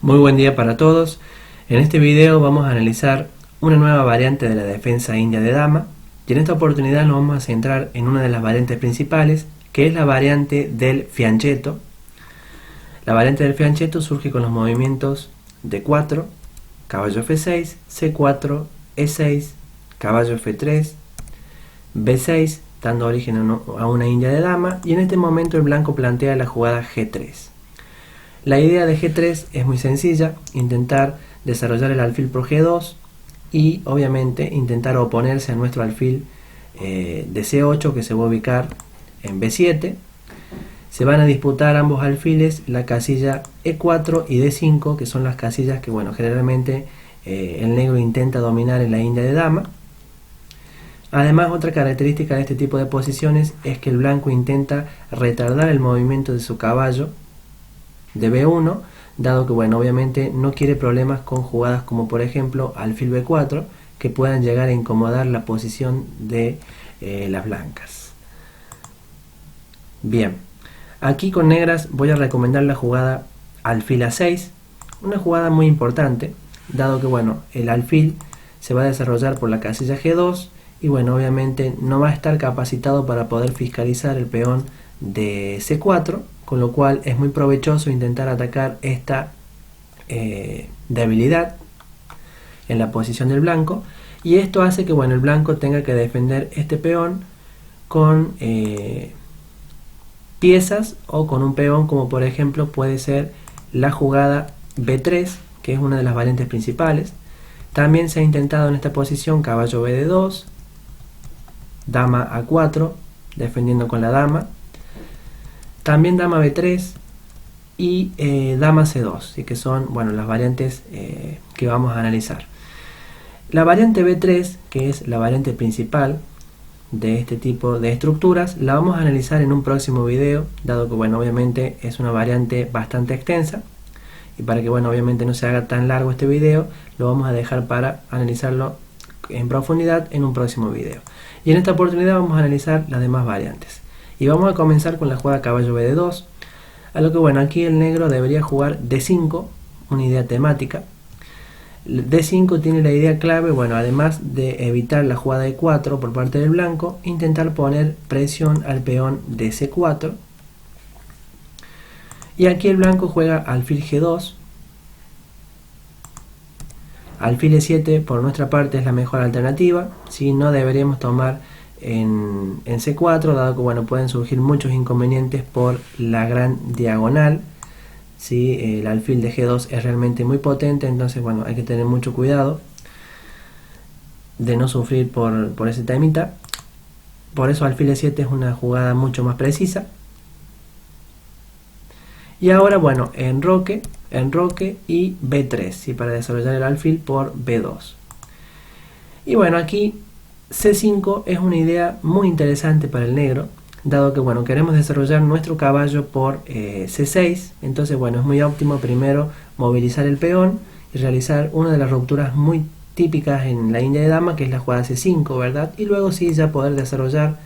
Muy buen día para todos. En este video vamos a analizar una nueva variante de la defensa india de dama y en esta oportunidad nos vamos a centrar en una de las variantes principales, que es la variante del fianchetto. La variante del fianchetto surge con los movimientos D4, caballo F6, C4, E6, caballo F3, B6, dando origen a una india de dama, y en este momento el blanco plantea la jugada G3. La idea de G3 es muy sencilla: intentar desarrollar el alfil por G2 y obviamente intentar oponerse a nuestro alfil de C8, que se va a ubicar en B7. Se van a disputar ambos alfiles la casilla E4 y D5, que son las casillas que generalmente el negro intenta dominar en la india de dama. Además, otra característica de este tipo de posiciones es que el blanco intenta retardar el movimiento de su caballo de B1, dado que obviamente no quiere problemas con jugadas como por ejemplo alfil B4, que puedan llegar a incomodar la posición de las blancas. Bien, aquí con negras voy a recomendar la jugada alfil A6, una jugada muy importante, dado que el alfil se va a desarrollar por la casilla G2 y obviamente no va a estar capacitado para poder fiscalizar el peón de C4, con lo cual es muy provechoso intentar atacar esta debilidad en la posición del blanco, y esto hace que el blanco tenga que defender este peón con piezas o con un peón, como por ejemplo puede ser la jugada B3, que es una de las variantes principales. También se ha intentado en esta posición caballo BD2, dama A4, defendiendo con la dama, también dama B3 y dama C2, así que son las variantes que vamos a analizar. La variante B3, que es la variante principal de este tipo de estructuras, la vamos a analizar en un próximo video, dado que obviamente es una variante bastante extensa, y para que obviamente no se haga tan largo este video, lo vamos a dejar para analizarlo en profundidad en un próximo video. Y en esta oportunidad vamos a analizar las demás variantes. Y vamos a comenzar con la jugada caballo BD2, a lo que aquí el negro debería jugar D5, una idea temática. D5 tiene la idea clave, además de evitar la jugada E4 por parte del blanco, intentar poner presión al peón de C4. Y aquí el blanco juega alfil G2, alfil E7 por nuestra parte es la mejor alternativa. Si no deberíamos tomar en C4, dado que pueden surgir muchos inconvenientes por la gran diagonal. Si el alfil de G2 es realmente muy potente, entonces hay que tener mucho cuidado de no sufrir por ese temita. Por eso alfil E7 es una jugada mucho más precisa. Y ahora enroque y B3, ¿sí? Para desarrollar el alfil por B2. Y aquí C5 es una idea muy interesante para el negro, dado que queremos desarrollar nuestro caballo por C6. Entonces es muy óptimo primero movilizar el peón y realizar una de las rupturas muy típicas en la india de dama, que es la jugada C5, ¿verdad? Y luego sí ya poder desarrollar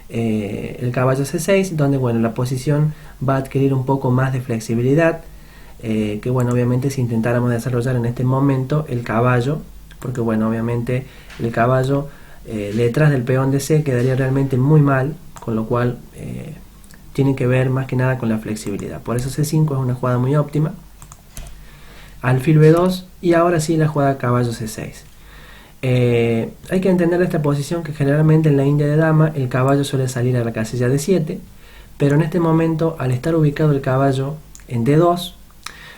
el caballo C6, donde la posición va a adquirir un poco más de flexibilidad, que obviamente si intentáramos desarrollar en este momento el caballo, porque obviamente el caballo detrás del peón de C quedaría realmente muy mal, con lo cual tiene que ver más que nada con la flexibilidad. Por eso C5 es una jugada muy óptima. Alfil B2 y ahora sí la jugada caballo C6. Hay que entender esta posición, que generalmente en la india de dama el caballo suele salir a la casilla D7, pero en este momento, al estar ubicado el caballo en D2,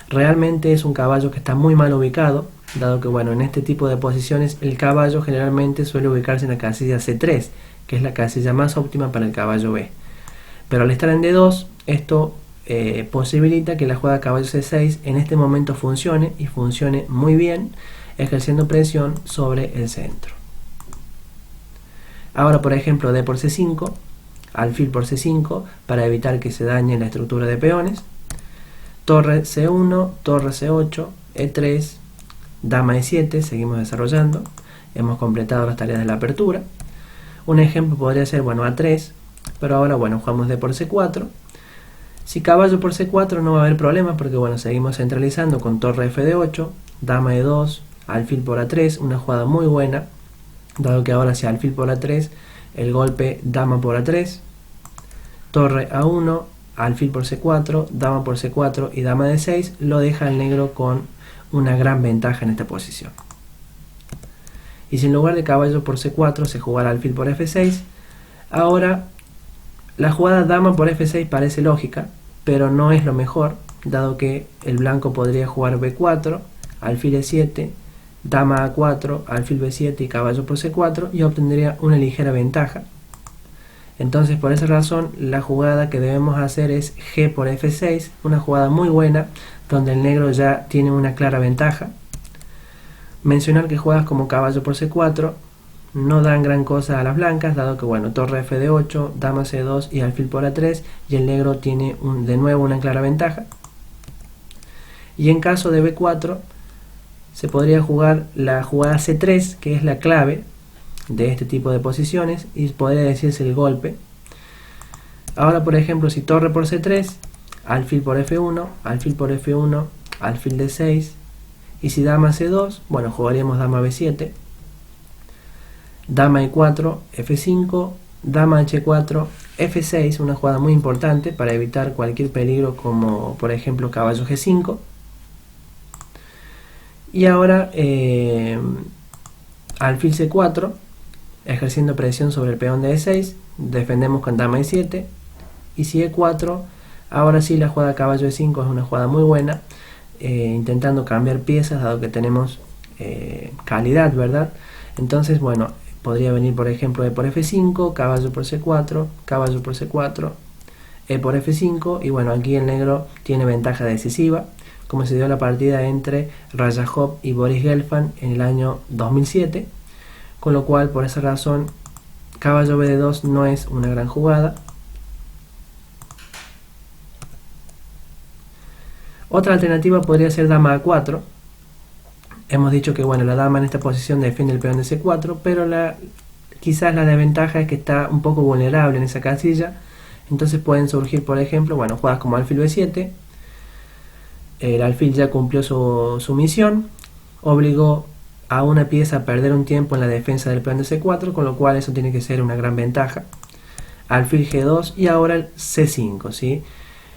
realmente es un caballo que está muy mal ubicado, dado que en este tipo de posiciones el caballo generalmente suele ubicarse en la casilla C3, que es la casilla más óptima para el caballo B. Pero al estar en D2, esto posibilita que la jugada caballo C6 en este momento funcione, y funcione muy bien, ejerciendo presión sobre el centro. Ahora, por ejemplo, D por C5, alfil por C5, para evitar que se dañe la estructura de peones. Torre C1, torre C8, E3, dama E7, seguimos desarrollando. Hemos completado las tareas de la apertura. Un ejemplo podría ser A3, pero ahora jugamos D por C4. Si caballo por C4 no va a haber problemas porque bueno, seguimos centralizando con torre F de 8, dama de 2, alfil por A3, una jugada muy buena, dado que ahora si alfil por A3, el golpe dama por A3, torre A1, alfil por C4, dama por C4 y dama de 6, lo deja el negro con una gran ventaja en esta posición. Y si en lugar de caballo por C4 se jugara alfil por F6, ahora la jugada dama por F6 parece lógica, pero no es lo mejor, dado que el blanco podría jugar B4, alfil E7, dama A4, alfil B7 y caballo por C4 y obtendría una ligera ventaja. Entonces por esa razón la jugada que debemos hacer es G por F6, una jugada muy buena donde el negro ya tiene una clara ventaja. Mencionar que jugadas como caballo por C4 no dan gran cosa a las blancas, dado que bueno, torre F de 8, dama C2 y alfil por A3 y el negro tiene de nuevo una clara ventaja. Y en caso de B4 se podría jugar la jugada C3, que es la clave de este tipo de posiciones y podría decirse el golpe. Ahora por ejemplo si torre por C3, alfil por F1, alfil por F1, alfil D6 y si dama C2, bueno, jugaríamos dama B7, dama E4, F5, dama H4, F6, una jugada muy importante para evitar cualquier peligro como por ejemplo caballo G5. Y ahora alfil C4, ejerciendo presión sobre el peón de E6, defendemos con dama E7, y si E4, ahora sí la jugada caballo E5 es una jugada muy buena, intentando cambiar piezas dado que tenemos calidad, ¿verdad? Entonces bueno, podría venir por ejemplo E por F5, caballo por C4, caballo por C4, E por F5 y bueno, aquí el negro tiene ventaja decisiva, como se dio la partida entre Rajapov y Boris Gelfand en el año 2007, con lo cual por esa razón caballo B2 no es una gran jugada. Otra alternativa podría ser dama A4. Hemos dicho que bueno, la dama en esta posición defiende el peón de C4, pero quizás la desventaja es que está un poco vulnerable en esa casilla. Entonces pueden surgir, por ejemplo, bueno, jugadas como alfil B7. El alfil ya cumplió su misión, obligó a una pieza a perder un tiempo en la defensa del peón de C4, con lo cual eso tiene que ser una gran ventaja. Alfil G2 y ahora el C5, ¿sí?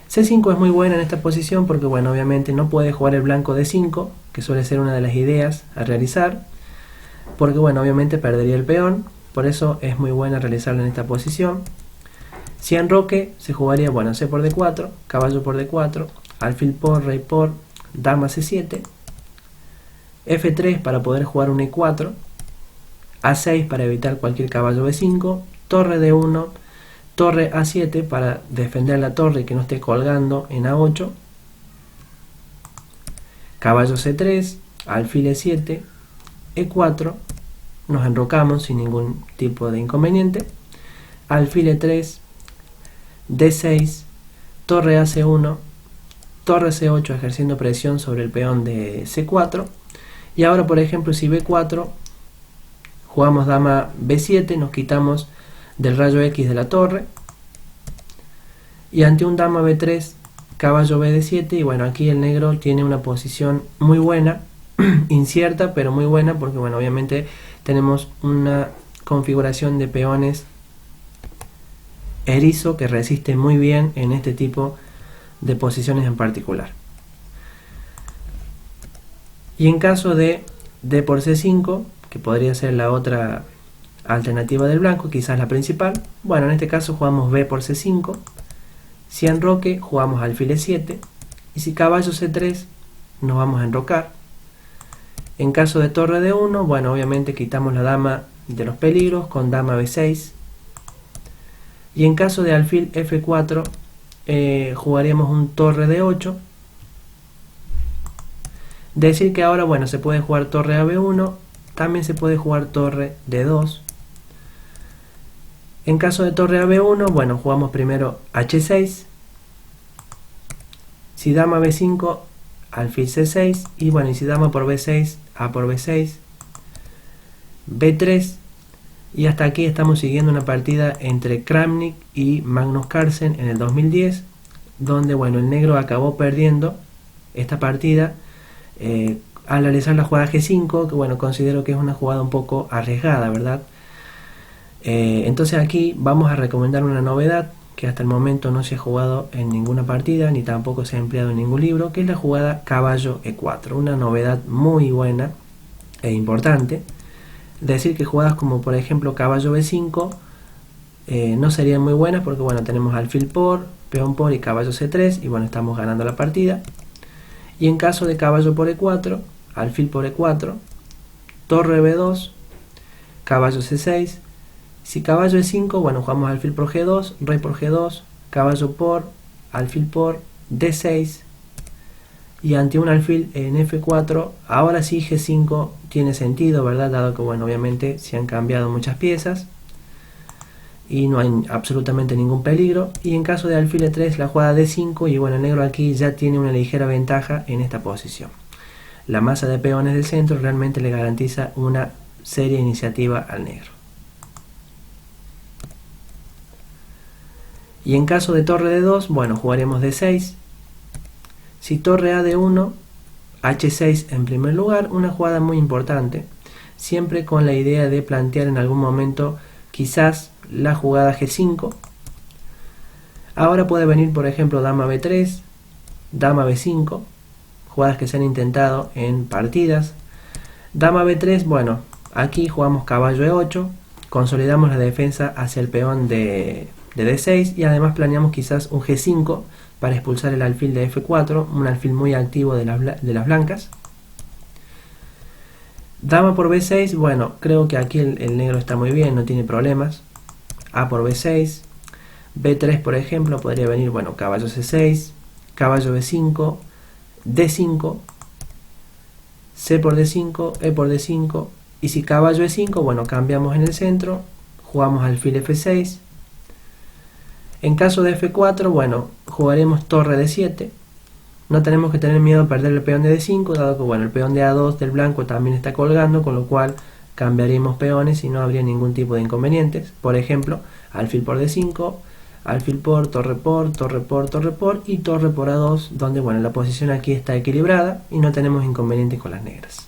C5 es muy buena en esta posición porque bueno, obviamente no puede jugar el blanco D5, que suele ser una de las ideas a realizar, porque bueno, obviamente perdería el peón, por eso es muy buena realizarla en esta posición. Si enroque se jugaría, bueno, C por D4, caballo por D4, alfil por, rey por, dama C7, F3 para poder jugar un E4, A6 para evitar cualquier caballo B5, torre D1, torre A7 para defender la torre y que no esté colgando en A8, caballo C3, alfil E7, E4, nos enrocamos sin ningún tipo de inconveniente, alfil E3, D6, torre AC1, torre C8 ejerciendo presión sobre el peón de C4, y ahora por ejemplo si B4 jugamos dama B7, nos quitamos del rayo X de la torre, y ante un dama B3 caballo BD7, y bueno, aquí el negro tiene una posición muy buena, incierta pero muy buena, porque bueno, obviamente tenemos una configuración de peones erizo que resiste muy bien en este tipo de posiciones en particular. Y en caso de D por C5, que podría ser la otra alternativa del blanco, quizás la principal, bueno, en este caso jugamos B por C5, si enroque jugamos alfil E7, y si caballo C3 nos vamos a enrocar. En caso de torre D1, bueno, obviamente quitamos la dama de los peligros con dama B6, y en caso de alfil F4 jugaríamos un torre D8. Decir que ahora, bueno, se puede jugar torre a B1, también se puede jugar torre D2. En caso de torre a B1, bueno, jugamos primero H6, si dama B5, alfil C6, y bueno, y si dama por B6, A por B6, B3, y hasta aquí estamos siguiendo una partida entre Kramnik y Magnus Carlsen en el 2010, donde bueno, el negro acabó perdiendo esta partida al realizar la jugada G5, que bueno, considero que es una jugada un poco arriesgada, ¿verdad? Entonces aquí vamos a recomendar una novedad que hasta el momento no se ha jugado en ninguna partida, ni tampoco se ha empleado en ningún libro, que es la jugada caballo E4, una novedad muy buena e importante. Decir que jugadas como por ejemplo caballo B5 no serían muy buenas porque bueno, tenemos alfil por, peón por y caballo C3 y bueno, estamos ganando la partida. Y en caso de caballo por E4, alfil por E4, torre B2, caballo C6, si caballo E5, bueno, jugamos alfil por G2, rey por G2, caballo por, alfil por, D6, y ante un alfil en F4, ahora sí G5 tiene sentido, ¿verdad? Dado que, bueno, obviamente se han cambiado muchas piezas y no hay absolutamente ningún peligro. Y en caso de alfil E3, la jugada D5, y bueno, el negro aquí ya tiene una ligera ventaja en esta posición. La masa de peones del centro realmente le garantiza una seria iniciativa al negro. Y en caso de torre D2, bueno, jugaremos D6. Si torre A D1, H6 en primer lugar, una jugada muy importante, siempre con la idea de plantear en algún momento quizás la jugada G5. Ahora puede venir por ejemplo dama B3, dama B5, jugadas que se han intentado en partidas. Dama B3, bueno, aquí jugamos caballo E8, consolidamos la defensa hacia el peón de D6 y además planeamos quizás un G5 para expulsar el alfil de F4, un alfil muy activo de las blancas. Dama por B6, bueno, creo que aquí el negro está muy bien, no tiene problemas. A por B6, B3 por ejemplo, podría venir, bueno, caballo C6, caballo B5, D5, C por D5, E por D5, y si caballo E5, bueno, cambiamos en el centro, jugamos alfil F6. En caso de F4, bueno, jugaremos torre D7. No tenemos que tener miedo a perder el peón de D5, dado que bueno, el peón de A2 del blanco también está colgando, con lo cual cambiaríamos peones y no habría ningún tipo de inconvenientes. Por ejemplo, alfil por D5, alfil por, torre por, torre por, torre por y torre por A2, donde bueno, la posición aquí está equilibrada y no tenemos inconvenientes con las negras.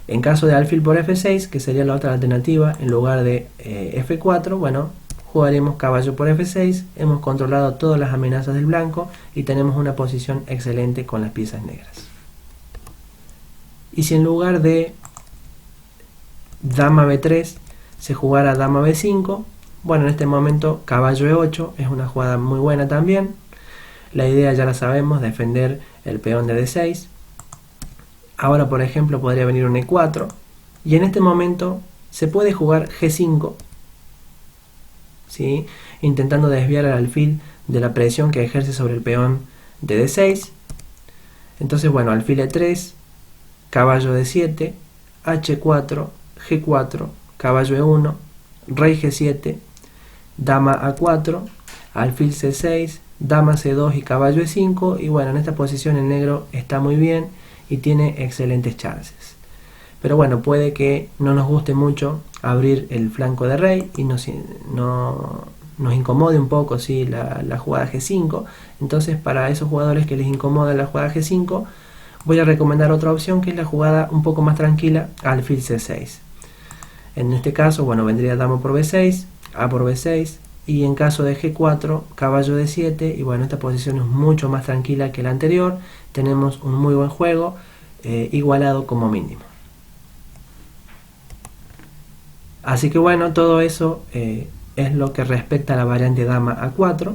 En caso de alfil por F6, que sería la otra alternativa, en lugar de F4, bueno, jugaremos caballo por F6, hemos controlado todas las amenazas del blanco y tenemos una posición excelente con las piezas negras. Y si en lugar de dama B3 se jugara dama B5, bueno, en este momento caballo E8 es una jugada muy buena también. La idea ya la sabemos, defender el peón de D6. Ahora por ejemplo podría venir un E4 y en este momento se puede jugar G5, ¿sí? Intentando desviar al alfil de la presión que ejerce sobre el peón de D6. Entonces bueno, alfil E3, caballo D7, H4, G4, caballo E1, rey G7, dama A4, alfil C6, dama C2 y caballo E5, y bueno, en esta posición el negro está muy bien y tiene excelentes chances. Pero bueno, puede que no nos guste mucho abrir el flanco de rey y nos incomode un poco, ¿sí? la jugada G5. Entonces para esos jugadores que les incomoda la jugada G5, voy a recomendar otra opción, que es la jugada un poco más tranquila, alfil C6. En este caso, bueno, vendría dama por B6, A por B6, y en caso de G4, caballo D7, y bueno, esta posición es mucho más tranquila que la anterior, tenemos un muy buen juego, igualado como mínimo. Así que bueno, todo eso es lo que respecta a la variante dama A4.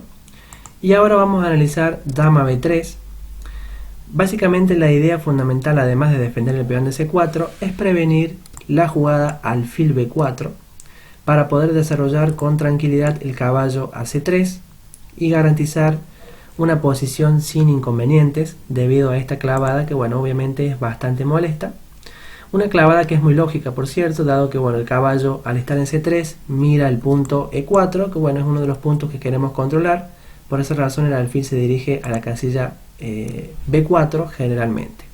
Y ahora vamos a analizar dama B3. Básicamente la idea fundamental, además de defender el peón de C4, es prevenir la jugada alfil B4 para poder desarrollar con tranquilidad el caballo a C3 y garantizar una posición sin inconvenientes debido a esta clavada que bueno, obviamente es bastante molesta. Una clavada que es muy lógica, por cierto, dado que bueno, el caballo al estar en C3 mira el punto E4, que bueno, es uno de los puntos que queremos controlar. Por esa razón el alfil se dirige a la casilla B4 generalmente.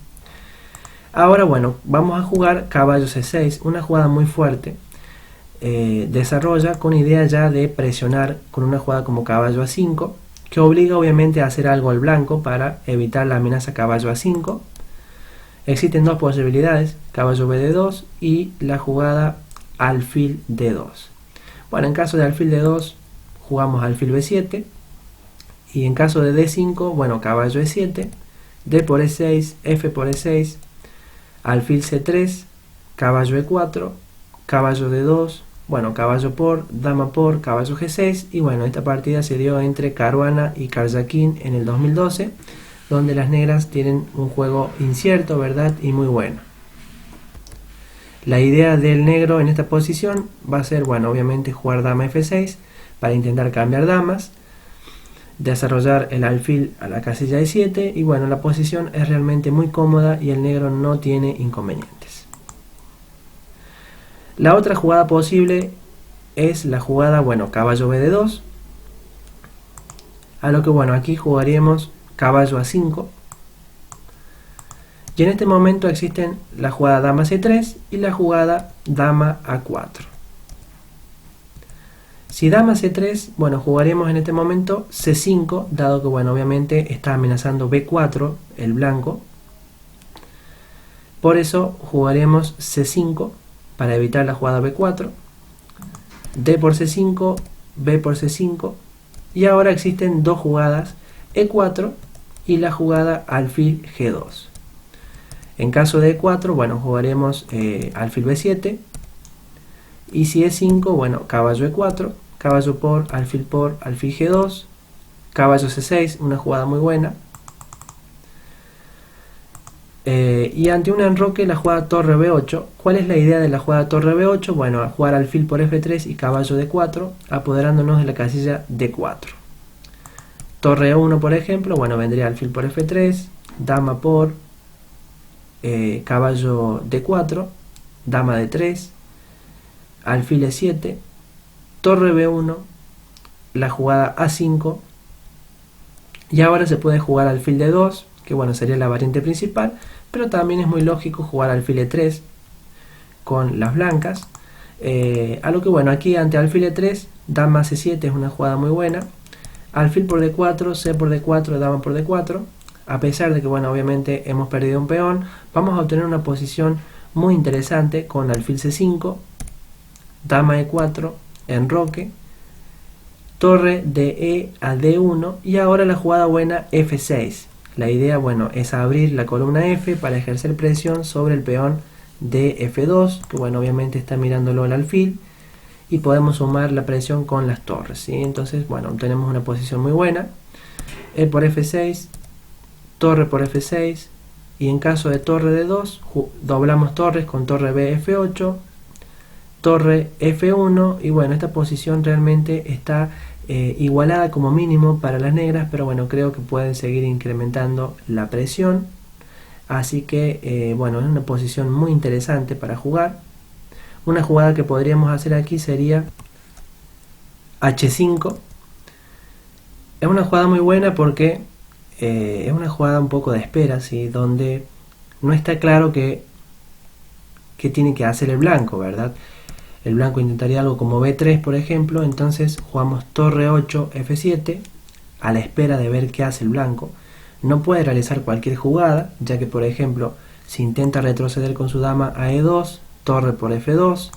Ahora bueno, vamos a jugar caballo C6, una jugada muy fuerte. Desarrolla con idea ya de presionar con una jugada como caballo A5, que obliga obviamente a hacer algo al blanco para evitar la amenaza caballo A5. Existen dos posibilidades, caballo B2 y la jugada alfil D2. Bueno, en caso de alfil D2 jugamos alfil B7 y en caso de D5, bueno, caballo E7, D por E6, F por E6, alfil C3, caballo E4, caballo D2, bueno, caballo por, dama por, caballo G6 y bueno, esta partida se dio entre Caruana y Karjakin en el 2012, donde las negras tienen un juego incierto, ¿verdad? Y muy bueno. La idea del negro en esta posición va a ser, bueno, obviamente jugar dama F6 para intentar cambiar damas, desarrollar el alfil a la casilla E7 y bueno, la posición es realmente muy cómoda y el negro no tiene inconvenientes. La otra jugada posible es la jugada, bueno, caballo B2, a lo que bueno, aquí jugaríamos caballo A5 y en este momento existen la jugada dama C3 y la jugada dama A4. Si dama C3, bueno, jugaremos en este momento C5, dado que bueno, obviamente está amenazando B4 el blanco, por eso jugaremos C5 para evitar la jugada B4, D por C5, B por C5 y ahora existen dos jugadas, E4 y la jugada alfil G2. En caso de E4, bueno, jugaremos alfil B7 y si E5, bueno, caballo E4, caballo por, alfil G2, caballo C6, una jugada muy buena. Y ante un enroque la jugada torre B8. ¿Cuál es la idea de la jugada torre B8? Bueno, jugar alfil por F3 y caballo D4, apoderándonos de la casilla D4. Torre E1, por ejemplo, bueno, vendría alfil por F3, dama por, caballo D4, dama D3, alfil E7, torre B1, la jugada A5, y ahora se puede jugar alfil D2, que bueno, sería la variante principal, pero también es muy lógico jugar alfil E3 con las blancas, a lo que bueno, aquí ante alfil E3, dama C7 es una jugada muy buena, alfil por D4, C por D4, dama por D4, a pesar de que bueno, obviamente hemos perdido un peón, vamos a obtener una posición muy interesante con alfil C5, dama E4, enroque, torre de E a D1 y ahora la jugada buena F6. La idea, bueno, es abrir la columna F para ejercer presión sobre el peón de F2, que bueno, obviamente está mirándolo al alfil, y podemos sumar la presión con las torres, ¿sí? Entonces, bueno, tenemos una posición muy buena. E por F6, torre por F6, y en caso de torre de 2, doblamos torres con torre B F8, torre F1, y bueno, esta posición realmente está igualada como mínimo para las negras, pero bueno, creo que pueden seguir incrementando la presión, así que bueno, es una posición muy interesante para jugar. Una jugada que podríamos hacer aquí sería H5. Es una jugada muy buena porque es una jugada un poco de espera, ¿sí? Donde no está claro qué tiene que hacer el blanco, ¿verdad? El blanco intentaría algo como B3, por ejemplo, entonces jugamos torre 8, F7, a la espera de ver qué hace el blanco. No puede realizar cualquier jugada, ya que, por ejemplo, si intenta retroceder con su dama a E2, torre por F2,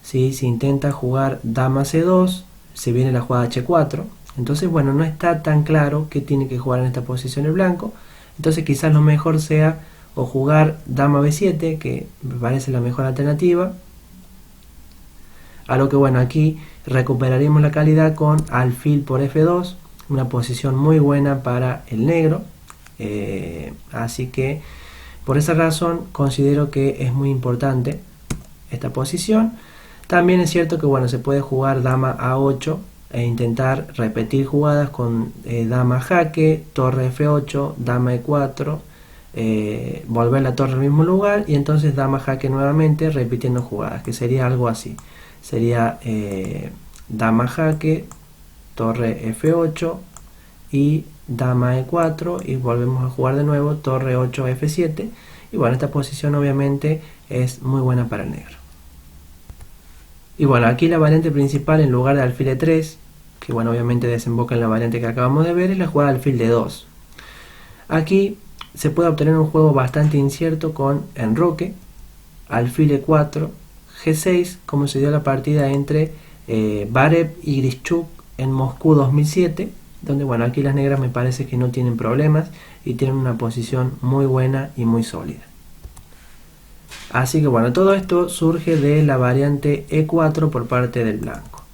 ¿sí? Si intenta jugar dama C2, se viene la jugada H4. Entonces, bueno, no está tan claro qué tiene que jugar en esta posición el blanco. Entonces, quizás lo mejor sea o jugar dama B7, que me parece la mejor alternativa. A lo que bueno, aquí recuperaremos la calidad con alfil por F2, una posición muy buena para el negro. Así que por esa razón considero que es muy importante esta posición. También es cierto que bueno, se puede jugar dama A8 e intentar repetir jugadas con dama jaque, torre F8, dama E4, volver la torre al mismo lugar y entonces dama jaque nuevamente repitiendo jugadas, que sería algo así. Sería dama jaque, torre F8 y dama E4 y volvemos a jugar de nuevo torre 8 F7 y bueno, esta posición obviamente es muy buena para el negro. Y bueno, aquí la variante principal, en lugar de alfil E3 que bueno, obviamente desemboca en la variante que acabamos de ver, es la jugada alfil de 2. Aquí se puede obtener un juego bastante incierto con enroque, alfil e4, g6, como se dio la partida entre Barev y Grischuk en Moscú 2007, donde bueno, aquí las negras me parece que no tienen problemas y tienen una posición muy buena y muy sólida. Así que bueno, todo esto surge de la variante e4 por parte del blanco.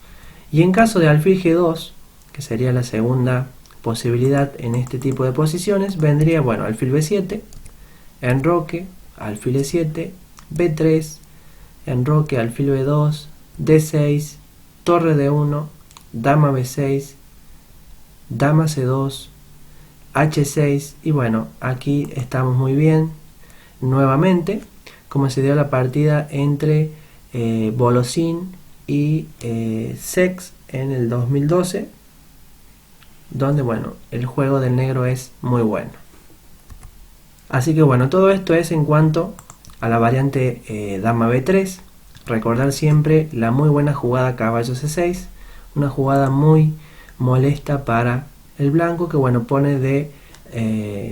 Y en caso de alfil g2, que sería la segunda posibilidad en este tipo de posiciones, vendría bueno, alfil b7, enroque, alfil e7, b3, enroque, alfil b2, d6, torre d1, dama b6, dama c2, h6, y bueno, aquí estamos muy bien nuevamente, como se dio la partida entre Volosin y Sex en el 2012, donde bueno, el juego del negro es muy bueno. Así que bueno, todo esto es en cuanto a la variante dama b3. Recordar siempre la muy buena jugada caballo c6, una jugada muy molesta para el blanco, que bueno, pone de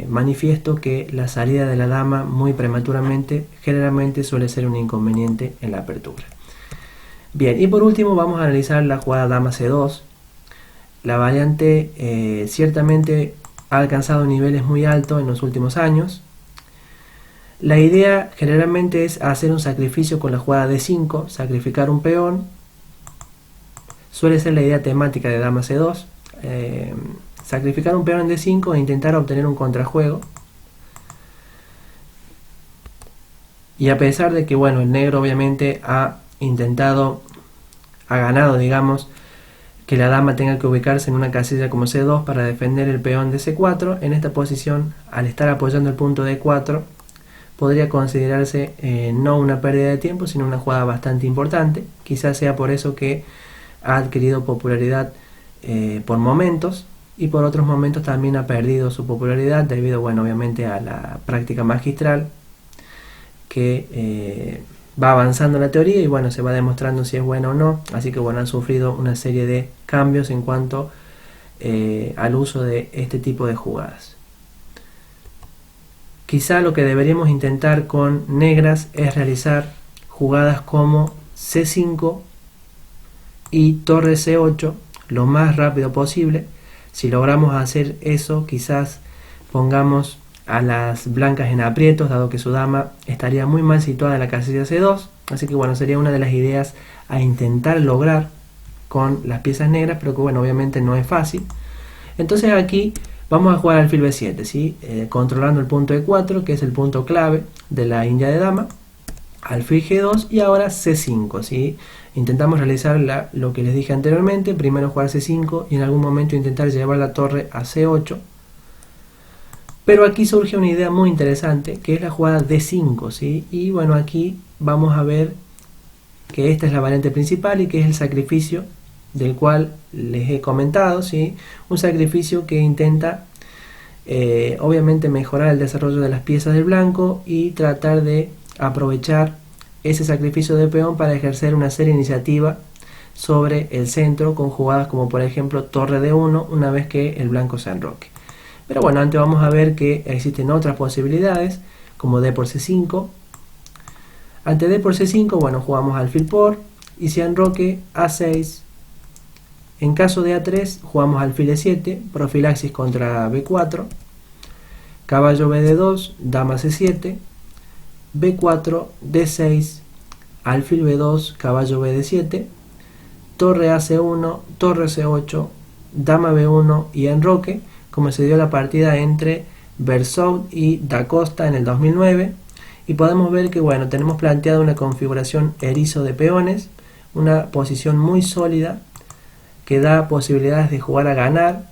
manifiesto que la salida de la dama muy prematuramente generalmente suele ser un inconveniente en la apertura. Bien, y por último vamos a analizar la jugada dama c2. La variante ciertamente ha alcanzado niveles muy altos en los últimos años. La idea generalmente es hacer un sacrificio con la jugada d5, sacrificar un peón. Suele ser la idea temática de dama c2. Sacrificar un peón en d5 e intentar obtener un contrajuego. Y a pesar de que bueno, el negro obviamente ha ganado, digamos, que la dama tenga que ubicarse en una casilla como c2 para defender el peón de c4, en esta posición, al estar apoyando el punto d4, podría considerarse no una pérdida de tiempo, sino una jugada bastante importante. Quizás sea por eso que ha adquirido popularidad por momentos, y por otros momentos también ha perdido su popularidad debido, bueno, obviamente a la práctica magistral que va avanzando la teoría y bueno, se va demostrando si es buena o no. Así que bueno, han sufrido una serie de cambios en cuanto al uso de este tipo de jugadas. Quizá lo que deberíamos intentar con negras es realizar jugadas como c5 y torre c8 lo más rápido posible. Si logramos hacer eso, quizás pongamos a las blancas en aprietos, dado que su dama estaría muy mal situada en la casilla c2. Así que bueno, sería una de las ideas a intentar lograr con las piezas negras, pero que bueno, obviamente no es fácil. Entonces aquí vamos a jugar alfil b7, ¿sí? Controlando el punto e4, que es el punto clave de la india de dama, alfil g2 y ahora c5, ¿sí? Intentamos realizar lo que les dije anteriormente, primero jugar c5 y en algún momento intentar llevar la torre a c8. Pero aquí surge una idea muy interesante, que es la jugada d5, ¿sí? Y bueno, aquí vamos a ver que esta es la variante principal y que es el sacrificio del cual les he comentado, ¿sí? Un sacrificio que intenta obviamente mejorar el desarrollo de las piezas del blanco y tratar de aprovechar ese sacrificio de peón para ejercer una seria iniciativa sobre el centro con jugadas como por ejemplo torre d1 una vez que el blanco se enroque. Pero bueno, antes vamos a ver que existen otras posibilidades como d por c5. Ante d por c5, bueno, jugamos alfil por y si enroque a6. En caso de a3 jugamos alfil e7, profilaxis contra b4, caballo bd2, dama c7, b4, d6, alfil b2, caballo bd7, torre ac1, torre c8, dama b1 y enroque, como se dio la partida entre Bersaud y Da Costa en el 2009. Y podemos ver que bueno, tenemos planteado una configuración erizo de peones, una posición muy sólida que da posibilidades de jugar a ganar,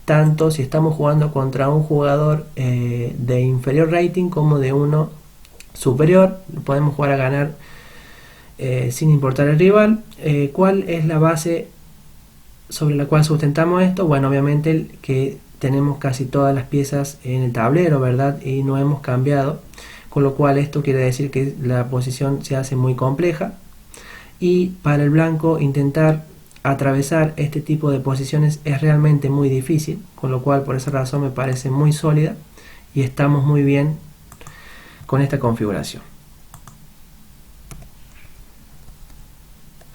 tanto si estamos jugando contra un jugador de inferior rating como de uno superior. Podemos jugar a ganar sin importar el rival. ¿Cuál es la base sobre la cual sustentamos esto? Bueno, obviamente que tenemos casi todas las piezas en el tablero, ¿verdad? Y no hemos cambiado, con lo cual esto quiere decir que la posición se hace muy compleja y para el blanco intentar atravesar este tipo de posiciones es realmente muy difícil, con lo cual por esa razón me parece muy sólida y estamos muy bien con esta configuración.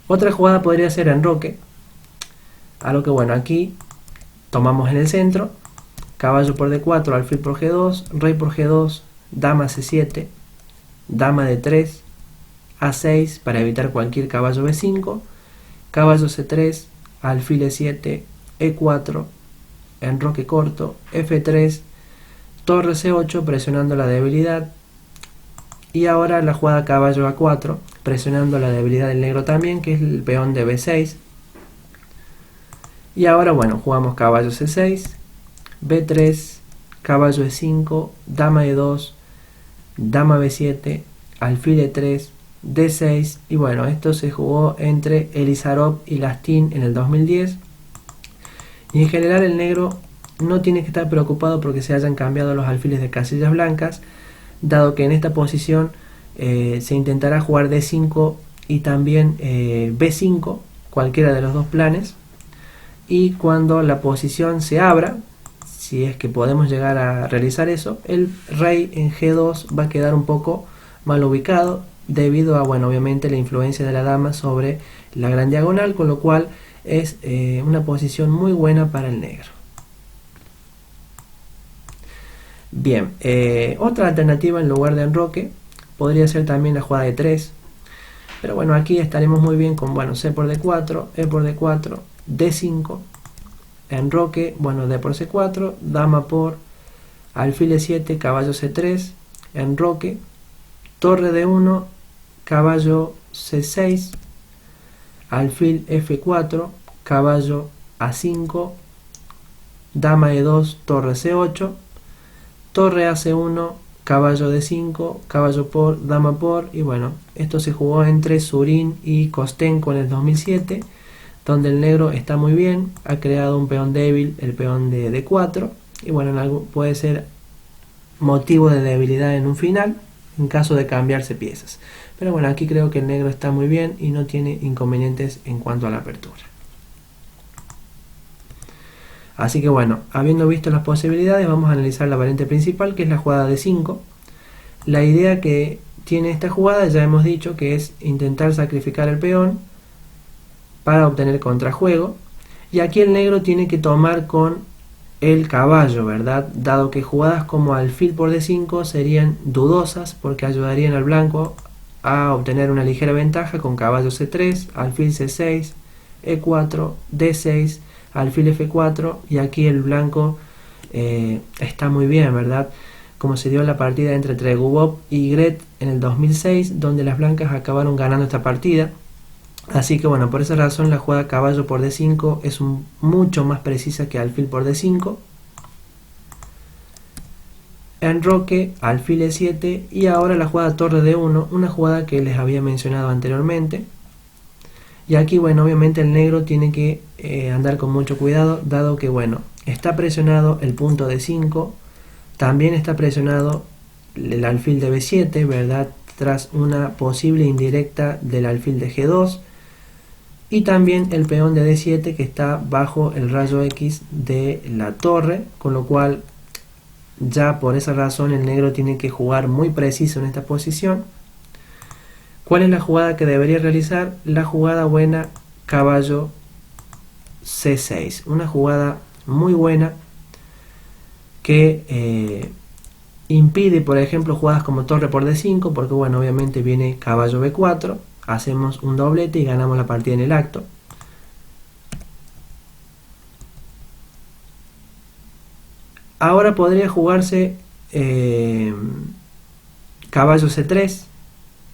Otra jugada podría ser enroque, a lo que bueno, aquí tomamos en el centro, caballo por D4, alfil por G2, rey por G2, dama C7, dama D3, A6 para evitar cualquier caballo B5, caballo C3, alfil E7, E4, enroque corto, F3, torre C8 presionando la debilidad, y ahora la jugada caballo A4 presionando la debilidad del negro también, que es el peón de B6. Y ahora bueno, jugamos caballo C6, B3, caballo E5, dama E2, dama B7, alfil E3, D6, y bueno, esto se jugó entre Elizarov y Lastin en el 2010. Y en general el negro no tiene que estar preocupado porque se hayan cambiado los alfiles de casillas blancas, dado que en esta posición se intentará jugar D5 y también B5, cualquiera de los dos planes, y cuando la posición se abra, si es que podemos llegar a realizar eso, el rey en G2 va a quedar un poco mal ubicado debido a, bueno, obviamente la influencia de la dama sobre la gran diagonal, con lo cual es una posición muy buena para el negro. Bien, otra alternativa en lugar de enroque podría ser también la jugada de 3, pero bueno, aquí estaremos muy bien con, bueno, C por D4, E por D4, D5, enroque, bueno, D por C4, dama por alfil E7, caballo C3, enroque, torre D1, caballo C6, alfil F4, caballo A5, dama E2, torre C8, torre AC1, caballo D5, caballo por, dama por, y bueno, esto se jugó entre Surin y Kostenko en el 2007, donde el negro está muy bien, ha creado un peón débil, el peón de D4, y bueno, puede ser motivo de debilidad en un final, en caso de cambiarse piezas. Pero bueno, aquí creo que el negro está muy bien y no tiene inconvenientes en cuanto a la apertura. Así que bueno, habiendo visto las posibilidades, vamos a analizar la variante principal, que es la jugada de 5. La idea que tiene esta jugada, ya hemos dicho, que es intentar sacrificar el peón para obtener contrajuego. Y aquí el negro tiene que tomar con el caballo, ¿verdad? Dado que jugadas como alfil por D5 serían dudosas, porque ayudarían al blanco a obtener una ligera ventaja con caballo C3, alfil C6, E4, D6, alfil F4, y aquí el blanco está muy bien, ¿verdad? Como se dio en la partida entre Tregubov y Gret en el 2006, donde las blancas acabaron ganando esta partida. Así que bueno, por esa razón la jugada caballo por D5 es mucho más precisa que alfil por D5. Enroque, alfil E7, y ahora la jugada torre D1, una jugada que les había mencionado anteriormente. Y aquí, bueno, obviamente el negro tiene que andar con mucho cuidado, dado que, bueno, está presionado el punto D5, también está presionado el alfil de B7, ¿verdad? Tras una posible indirecta del alfil de G2, y también el peón de D7 que está bajo el rayo X de la torre, con lo cual ya por esa razón el negro tiene que jugar muy preciso en esta posición. ¿Cuál es la jugada que debería realizar? La jugada buena, caballo C6, una jugada muy buena que impide, por ejemplo, jugadas como torre por D5, porque bueno, obviamente viene caballo B4, hacemos un doblete y ganamos la partida en el acto. Ahora podría jugarse caballo C3,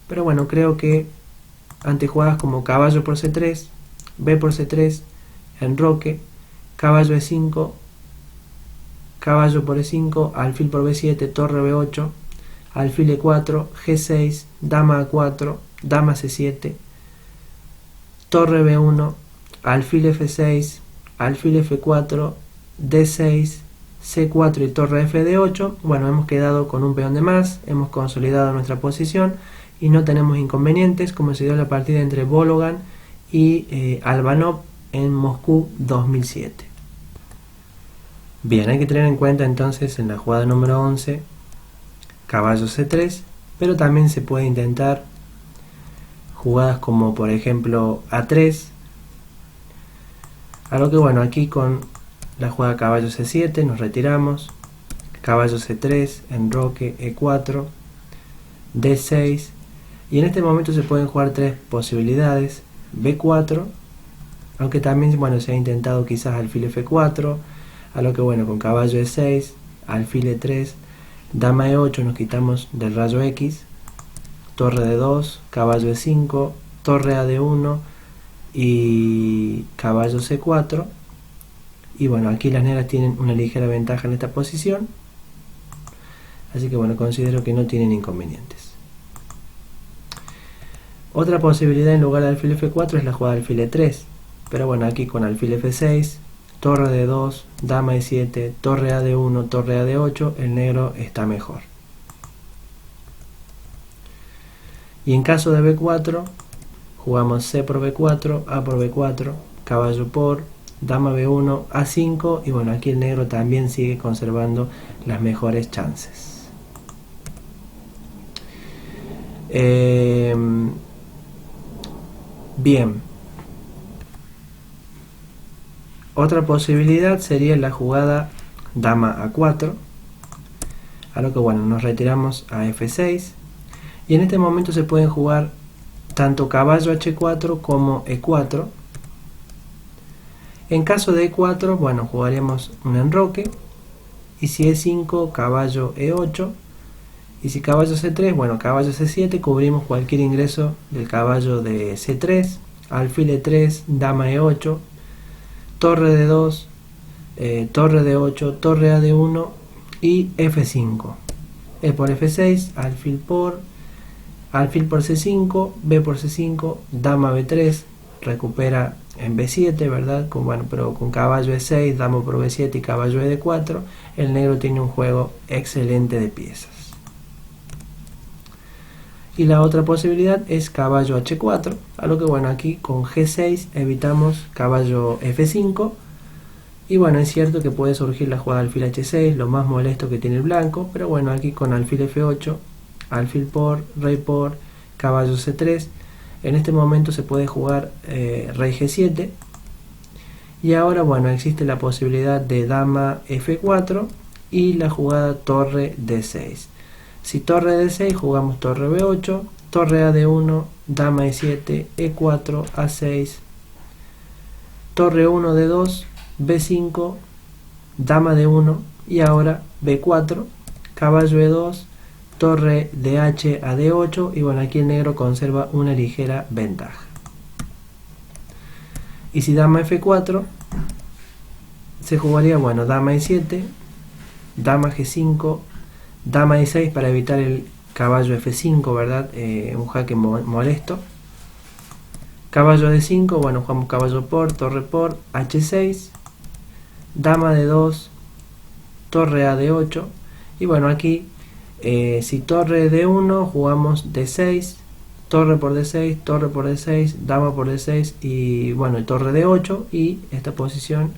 pero bueno, creo que ante jugadas como caballo por C3, B por C3, enroque, caballo E5, caballo por E5, alfil por B7, torre B8, alfil E4, G6, dama A4, dama C7, torre B1, alfil F6, alfil F4, D6, C4 y torre FD8. Bueno, hemos quedado con un peón de más, hemos consolidado nuestra posición y no tenemos inconvenientes, como se dio en la partida entre Bologan y Albanov en Moscú 2007. Bien, hay que tener en cuenta entonces en la jugada número 11 caballo C3, pero también se puede intentar jugadas como por ejemplo A3, a lo que bueno, aquí con la jugada caballo C7 nos retiramos, caballo C3, enroque, E4, D6, y en este momento se pueden jugar tres posibilidades: B4, aunque también bueno, se ha intentado quizás alfil F4, a lo que bueno, con caballo E6, alfil E3, dama E8 nos quitamos del rayo X, torre D2, caballo E5, torre a D1 y caballo C4, y bueno, aquí las negras tienen una ligera ventaja en esta posición, así que bueno, considero que no tienen inconvenientes. Otra posibilidad en lugar de alfil F4 es la jugada alfil E3, pero bueno, aquí con alfil F6, torre D2, dama E7, torre a D1, torre a D8, el negro está mejor. Y en caso de B4, jugamos C por B4, A por B4, caballo por, dama B1, A5, y bueno, aquí el negro también sigue conservando las mejores chances. Bien. Otra posibilidad sería la jugada dama A4, a lo que bueno, nos retiramos a F6, y en este momento se pueden jugar tanto caballo H4 como E4. En caso de E4, bueno, jugaríamos un enroque, y si E5, caballo E8, y si caballo C3, bueno, caballo C7, cubrimos cualquier ingreso del caballo de C3, alfil E3, dama E8, torre D2, torre D8, torre a D1 y F5, E por F6, alfil por C5, B por C5, dama B3, recupera en B7, ¿verdad? Pero con caballo E6, dama por B7 y caballo E4, el negro tiene un juego excelente de piezas. Y la otra posibilidad es caballo H4, a lo que bueno, aquí con G6 evitamos caballo F5, y bueno, es cierto que puede surgir la jugada alfil H6, lo más molesto que tiene el blanco, pero bueno, aquí con alfil F8, alfil por, rey por, caballo C3, en este momento se puede jugar rey G7, y ahora bueno, existe la posibilidad de dama F4 y la jugada torre D6. Si torre D6, jugamos torre B8, torre a D1, dama E7, E4, A6, torre 1 D2, B5, dama D1, y ahora B4, caballo E2, torre DH a D8, y bueno, aquí el negro conserva una ligera ventaja. Y si dama F4, se jugaría, bueno, dama E7, dama G5, dama E6 para evitar el caballo F5, ¿verdad? Un jaque molesto. Caballo D5, bueno, jugamos caballo por, torre por, H6, dama D2, torre a D8, y bueno, aquí si torre D1, jugamos D6, torre por D6, torre por D6, dama por D6, y bueno, torre D8, y esta posición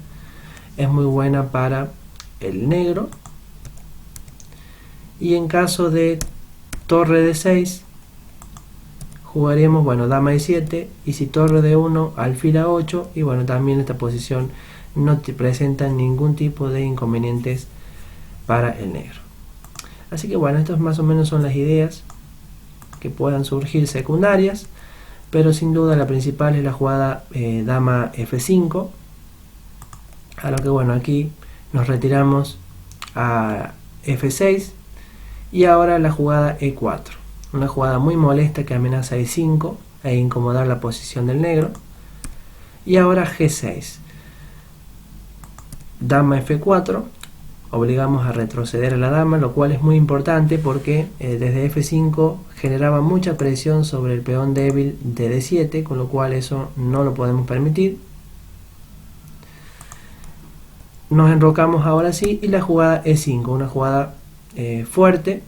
es muy buena para el negro. Y en caso de torre D6, jugaríamos, bueno, dama E7, y si torre D1, alfil A8, y bueno, también esta posición no te presenta ningún tipo de inconvenientes para el negro. Así que bueno, estas más o menos son las ideas que puedan surgir secundarias, pero sin duda la principal es la jugada dama F5, a lo que bueno, aquí nos retiramos a F6, y ahora la jugada E4, una jugada muy molesta que amenaza E5 e incomodar la posición del negro. Y ahora G6, dama F4, obligamos a retroceder a la dama, lo cual es muy importante porque desde F5 generaba mucha presión sobre el peón débil de D7, con lo cual eso no lo podemos permitir. Nos enrocamos ahora sí, y la jugada E5, una jugada fuerte,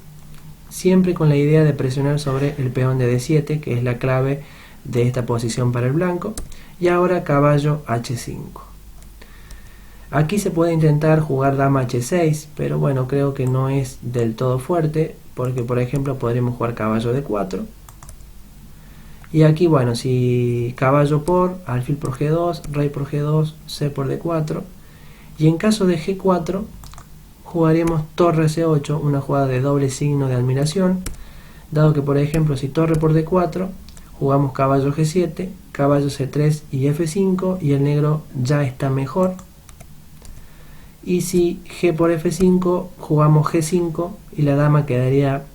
siempre con la idea de presionar sobre el peón de D7, que es la clave de esta posición para el blanco. y ahora caballo H5. Aquí se puede intentar jugar dama H6, pero bueno, creo que no es del todo fuerte, porque por ejemplo podríamos jugar caballo D4. Y aquí, bueno, si caballo por, alfil por G2, rey por G2, C por D4. Y en caso de G4, jugaremos torre C8, una jugada de doble signo de admiración, dado que por ejemplo si torre por D4, jugamos caballo G7, caballo C3 y F5, y el negro ya está mejor. Y si G por F5, jugamos G5 y la dama quedaría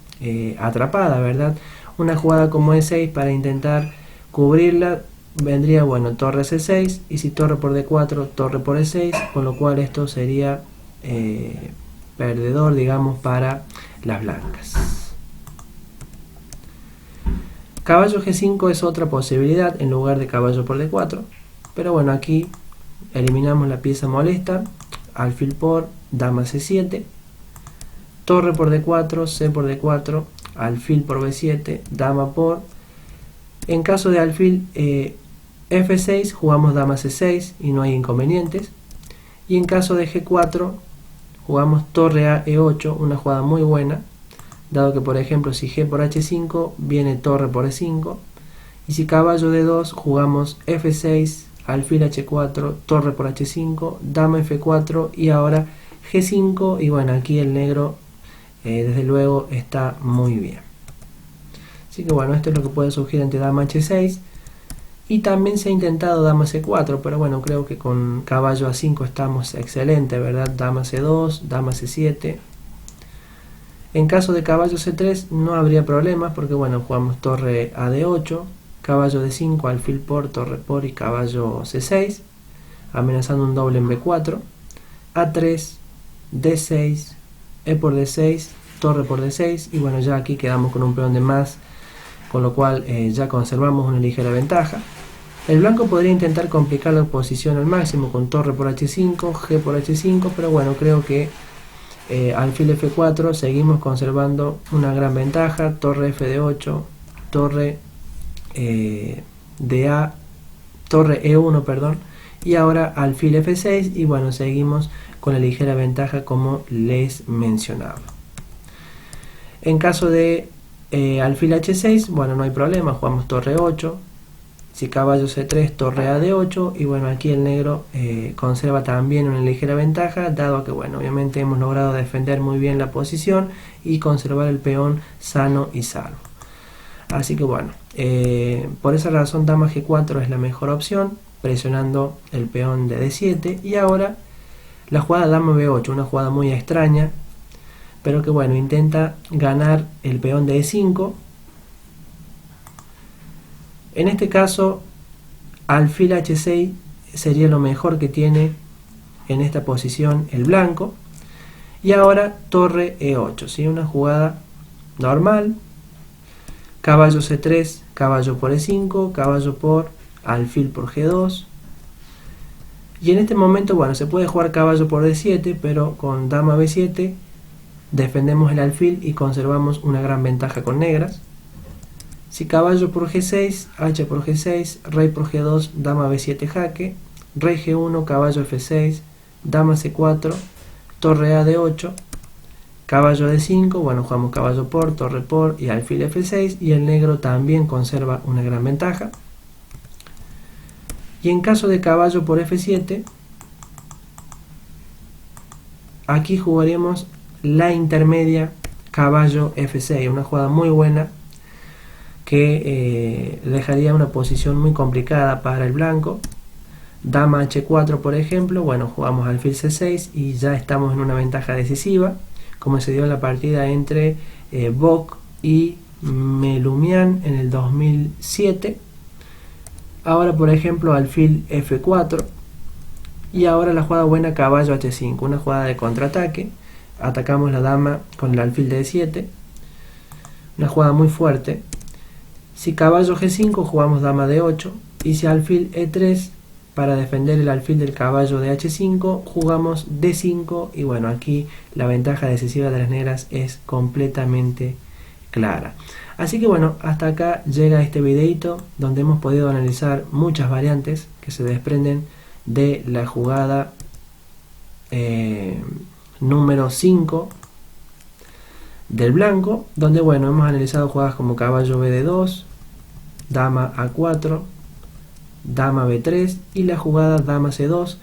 atrapada, ¿verdad? Una jugada como E6 para intentar cubrirla vendría, bueno, torre C6, y si torre por D4, torre por E6, con lo cual esto sería perdedor, digamos, para las blancas. Caballo G5 es otra posibilidad en lugar de caballo por D4, pero bueno, aquí eliminamos la pieza molesta, alfil por, dama C7, torre por D4, C por D4, alfil por B7, dama por. En caso de alfil F6 jugamos dama C6 y no hay inconvenientes. Y en caso de G4 jugamos torre a E8, una jugada muy buena, dado que por ejemplo si G por H5 viene torre por E5, y si caballo D2 jugamos F6, alfil H4, torre por H5, dama F4 y ahora G5, y bueno, aquí el negro desde luego está muy bien. Así que bueno, esto es lo que puede surgir ante dama H6, y también se ha intentado dama C4, pero bueno, creo que con caballo A5 estamos excelente, ¿verdad? Dama C2, dama C7. En caso de caballo C3 no habría problemas, porque bueno, jugamos torre a D8, caballo D5, alfil por, torre por y caballo C6, amenazando un doble en B4, A3, D6, E por D6, torre por D6, y bueno, ya aquí quedamos con un peón de más, con lo cual ya conservamos una ligera ventaja. El blanco podría intentar complicar la posición al máximo con torre por H5, G por H5, pero bueno, creo que alfil F4 seguimos conservando una gran ventaja, torre FD8, torre torre E1, perdón, y ahora alfil F6, y bueno, seguimos con la ligera ventaja como les mencionaba. En caso de alfil H6, bueno, no hay problema, jugamos torre 8, si caballo C3, torre a D8, y bueno, aquí el negro conserva también una ligera ventaja, dado que bueno, obviamente hemos logrado defender muy bien la posición y conservar el peón sano y salvo. Así que bueno, por esa razón dama G4 es la mejor opción, presionando el peón de D7, y ahora la jugada dama B8, una jugada muy extraña, pero que bueno, intenta ganar el peón de E5. En este caso, alfil H6 sería lo mejor que tiene en esta posición el blanco. Y ahora torre E8, ¿sí? Una jugada normal. Caballo C3, caballo por E5, caballo por alfil por G2. Y en este momento, bueno, se puede jugar caballo por D7, pero con dama B7 defendemos el alfil y conservamos una gran ventaja con negras. Si caballo por G6, H por G6, rey por G2, dama B7 jaque, rey G1, caballo F6, dama C4, torre a D8, caballo D5, bueno, jugamos caballo por, torre por y alfil F6, y el negro también conserva una gran ventaja. Y en caso de caballo por F7, aquí jugaremos la intermedia caballo F6, una jugada muy buena que dejaría una posición muy complicada para el blanco. Dama H4, por ejemplo, bueno, jugamos alfil C6 y ya estamos en una ventaja decisiva, como se dio en la partida entre Bock y Melumian en el 2007. Ahora, por ejemplo, alfil F4, y ahora la jugada buena caballo H5, una jugada de contraataque. Atacamos la dama con el alfil de E7, una jugada muy fuerte. Si caballo G5 jugamos dama D8, y si alfil E3, para defender el alfil del caballo de H5, jugamos D5, y bueno, aquí la ventaja decisiva de las negras es completamente clara. Así que bueno, hasta acá llega este videito donde hemos podido analizar muchas variantes que se desprenden de la jugada número 5 del blanco, donde bueno, hemos analizado jugadas como caballo BD2, dama A4, dama B3 y la jugada dama C2.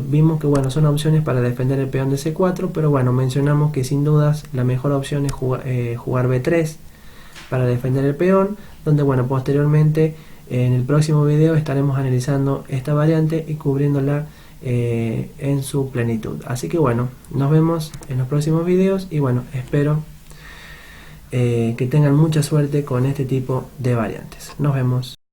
Vimos que bueno, son opciones para defender el peón de C4, pero bueno, mencionamos que sin dudas la mejor opción es jugar B3 para defender el peón, donde bueno, posteriormente en el próximo video estaremos analizando esta variante y cubriéndola en su plenitud. Así que bueno, nos vemos en los próximos videos y bueno, espero que tengan mucha suerte con este tipo de variantes. Nos vemos.